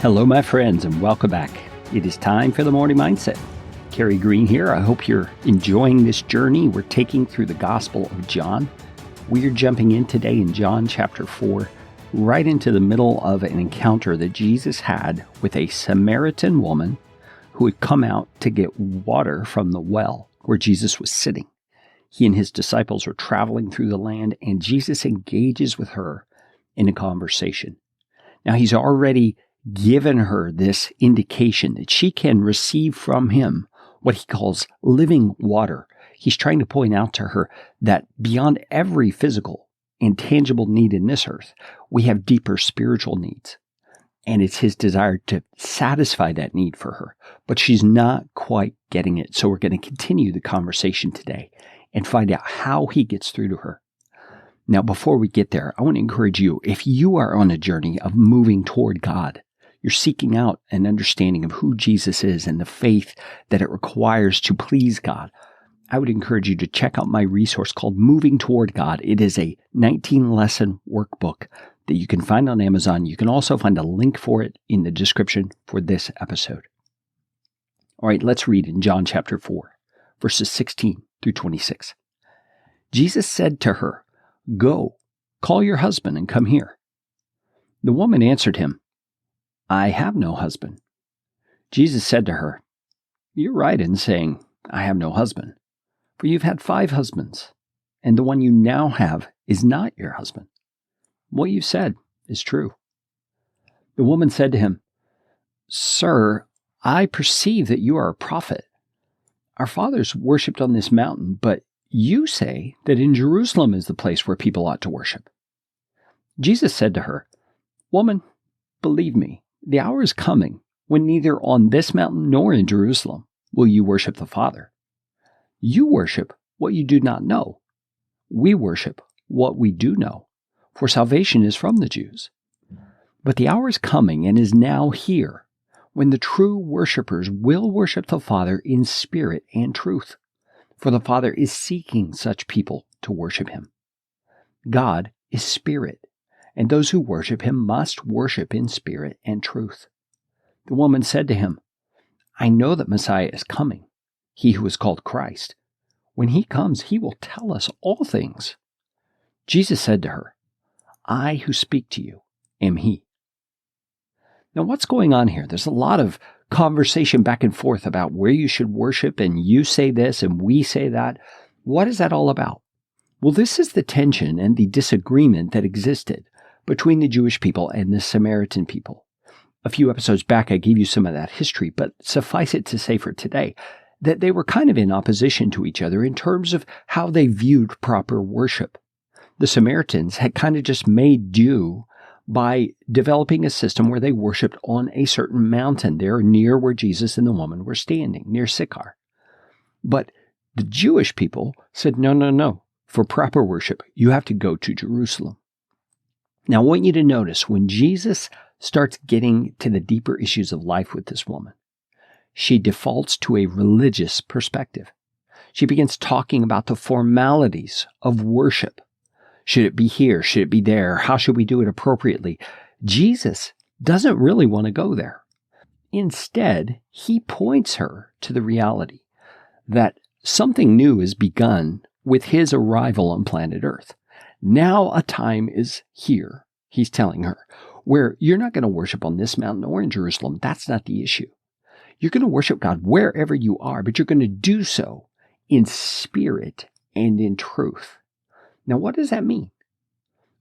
Hello, my friends, and welcome back. It is time for the Morning Mindset. Kerry Green here. I hope you're enjoying this journey we're taking through the Gospel of John. We're jumping in today in John chapter 4, right into the middle of an encounter that Jesus had with a Samaritan woman who had come out to get water from the well where Jesus was sitting. He and his disciples are traveling through the land, and Jesus engages with her in a conversation. Now, he's already given her this indication that she can receive from him what he calls living water. He's trying to point out to her that beyond every physical and tangible need in this earth, we have deeper spiritual needs. And it's his desire to satisfy that need for her. But she's not quite getting it. So we're going to continue the conversation today and find out how he gets through to her. Now, before we get there, I want to encourage you, if you are on a journey of moving toward God, you're seeking out an understanding of who Jesus is and the faith that it requires to please God, I would encourage you to check out my resource called Moving Toward God. It is a 19-lesson workbook that you can find on Amazon. You can also find a link for it in the description for this episode. All right, let's read in John chapter 4, verses 16 through 26. Jesus said to her, "Go, call your husband and come here." The woman answered him, "I have no husband." Jesus said to her, "You're right in saying, 'I have no husband,' for you've had 5 husbands, and the one you now have is not your husband. What you said is true." The woman said to him, "Sir, I perceive that you are a prophet. Our fathers worshipped on this mountain, but you say that in Jerusalem is the place where people ought to worship." Jesus said to her, "Woman, believe me, the hour is coming when neither on this mountain nor in Jerusalem will you worship the Father. You worship what you do not know. We worship what we do know, for salvation is from the Jews. But the hour is coming and is now here when the true worshipers will worship the Father in spirit and truth, for the Father is seeking such people to worship him. God is spirit, and those who worship him must worship in spirit and truth." The woman said to him, "I know that Messiah is coming, he who is called Christ. When he comes, he will tell us all things." Jesus said to her, "I who speak to you am he." Now, what's going on here? There's a lot of conversation back and forth about where you should worship, and you say this and we say that. What is that all about? Well, this is the tension and the disagreement that existed between the Jewish people and the Samaritan people. A few episodes back, I gave you some of that history, but suffice it to say for today that they were kind of in opposition to each other in terms of how they viewed proper worship. The Samaritans had kind of just made do by developing a system where they worshiped on a certain mountain there near where Jesus and the woman were standing, near Sychar. But the Jewish people said, no. For proper worship, you have to go to Jerusalem. Now, I want you to notice when Jesus starts getting to the deeper issues of life with this woman, she defaults to a religious perspective. She begins talking about the formalities of worship. Should it be here? Should it be there? How should we do it appropriately? Jesus doesn't really want to go there. Instead, he points her to the reality that something new has begun with his arrival on planet Earth. Now a time is here, he's telling her, where you're not going to worship on this mountain or in Jerusalem. That's not the issue. You're going to worship God wherever you are, but you're going to do so in spirit and in truth. Now, what does that mean?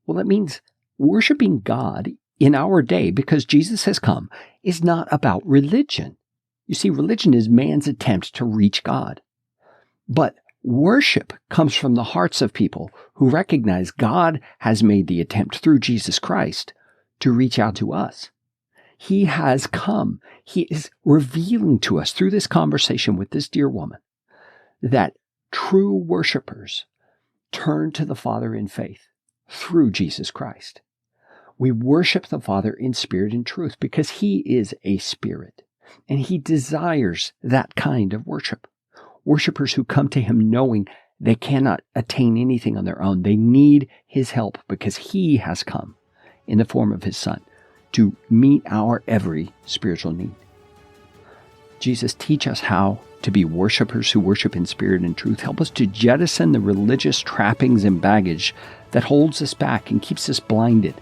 Well, it means worshiping God in our day, because Jesus has come, is not about religion. You see, religion is man's attempt to reach God. But worship comes from the hearts of people who recognize God has made the attempt through Jesus Christ to reach out to us. He has come. He is revealing to us through this conversation with this dear woman that true worshipers turn to the Father in faith through Jesus Christ. We worship the Father in spirit and truth because he is a spirit, and he desires that kind of worship. Worshipers who come to him knowing they cannot attain anything on their own. They need his help because he has come in the form of his Son to meet our every spiritual need. Jesus, teach us how to be worshipers who worship in spirit and truth. Help us to jettison the religious trappings and baggage that holds us back and keeps us blinded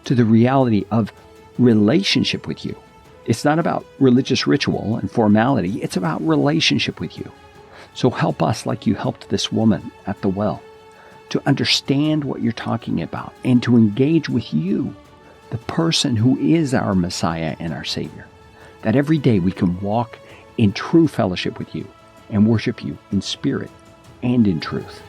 to the reality of relationship with you. It's not about religious ritual and formality. It's about relationship with you. So help us, like you helped this woman at the well, to understand what you're talking about and to engage with you, the person who is our Messiah and our Savior, that every day we can walk in true fellowship with you and worship you in spirit and in truth.